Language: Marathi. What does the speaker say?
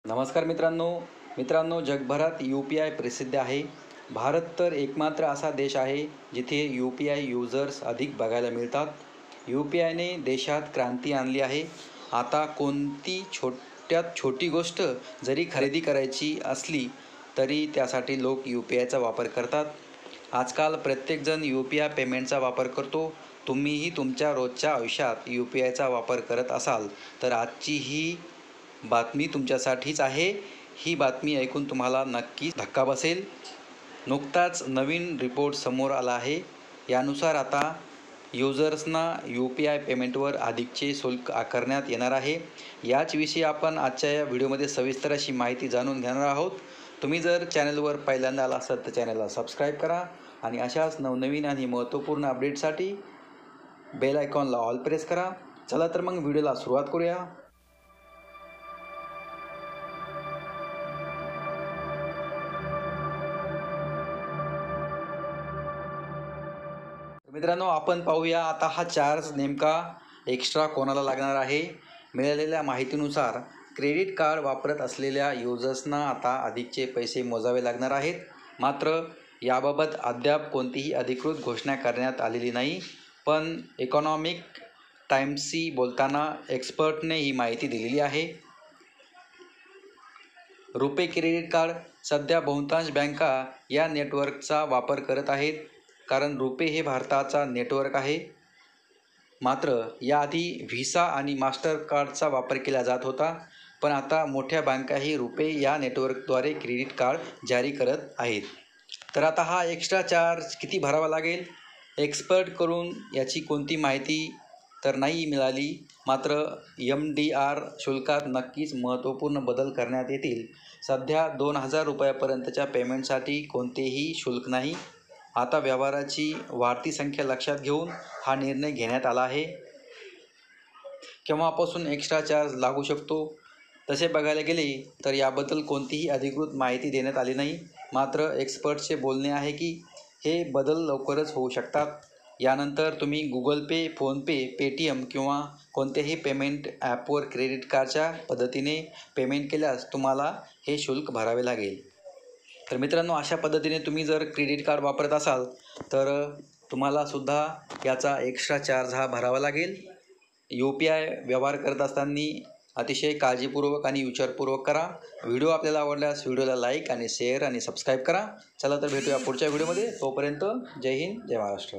नमस्कार मित्रांनो जगभरात UPI प्रसिद्ध आहे। भारत तर एकमात्र असा देश आहे जिथे UPI युजर्स अधिक बघायला मिळतात। UPIने देशात क्रांती आणली आहे। आता कोणती छोट्यात छोटी गोष्ट जरी खरेदी करायची असली तरी त्यासाठी लोक UPIचा वापर करतात। आजकाल प्रत्येकजण UPI पेमेंटचा वापर करतो। तुम्हीही तुमच्या रोजच्या आयुष्यात UPIचा वापर करत असाल तर आजची ही बातमी तुमच्यासाठीच आहे। ही बातमी ऐकून तुम्हाला नक्कीच धक्का बसेल। नुकताच नवीन रिपोर्ट समोर आला आहे। यानुसार आता युजर्सना UPI पेमेंटवर अधिकचे शुल्क आकारण्यात येणार आहे। याच विषयी आपण आजच्या या व्हिडिओमध्ये सविस्तर अशी माहिती जाणून घेणार आहोत। तुम्ही जर चॅनलवर पहिल्यांदा आला असाल तर चॅनलला सबस्क्राईब करा आणि अशाच नवनवीन आणि महत्त्वपूर्ण अपडेटसाठी बेल आयकॉनला ऑल प्रेस करा। चला तर मग व्हिडिओला सुरुवात करूया। मित्रांनो, आपण पाहूया आता हा चार्ज नेमका एक्स्ट्रा कोणाला लागणार आहे। मिळालेल्या माहितीनुसार क्रेडिट कार्ड वापरत असलेल्या युजर्सना आता अधिकचे पैसे मोजावे लागणार आहेत। मात्र याबाबत अद्याप कोणतीही अधिकृत घोषणा करण्यात आलेली नाही। पण इकॉनॉमिक टाइम्सशी बोलताना एक्सपर्टने ही माहिती दिलेली आहे। रुपे क्रेडिट कार्ड सध्या बहुतांश बँका या नेटवर्कचा वापर करत आहेत, कारण रुपे हे भारताचा नेटवर्क आहे। मात्र याआधी व्हिसा आणि मास्टरकार्डचा वापर केला जात होता, पण आता मोठ्या बँकाही रुपे या नेटवर्कद्वारे क्रेडिट कार्ड जारी करत आहेत। तर आता हा एक्स्ट्रा चार्ज किती भरावा लागेल? एक्सपर्टकडून याची कोणती माहिती तर नाही मिळाली। मात्र MDR शुल्कात नक्कीच महत्त्वपूर्ण बदल करण्यात येतील। सध्या 2000 रुपयापर्यंतच्या पेमेंटसाठी कोणतेही शुल्क नाही। आता व्यवहाराची वाढती संख्या लक्षात घेऊन हा निर्णय घेण्यात आला आहे। केव्हापासून एक्स्ट्रा चार्ज लागू शकतो? तसे बघायला गेले तर याबद्दल कोणतीही अधिकृत माहिती देण्यात आली नाही। मात्र एक्सपर्टचे बोलणे आहे की हे बदल लवकरच होऊ शकतात। यानंतर तुम्ही गुगल पे, फोनपे, पेटीएम किंवा कोणत्याही पेमेंट ॲपवर क्रेडिट कार्डच्या पद्धतीने पेमेंट केल्यास तुम्हाला हे शुल्क भरावे लागेल। तर मित्रांनो, अशा पद्धतीने तुम्ही जर क्रेडिट कार्ड वापरत असाल तर तुम्हालासुद्धा याचा एक्स्ट्रा चार्ज हा भरावा लागेल। UPI व्यवहार करत असताना अतिशय काळजीपूर्वक आणि विचारपूर्वक करा। व्हिडिओ आपल्याला आवडल्यास व्हिडिओला लाईक आणि शेअर आणि सबस्क्राईब करा। चला तर भेटूया पुढच्या व्हिडिओमध्ये। तोपर्यंत जय हिंद, जय महाराष्ट्र।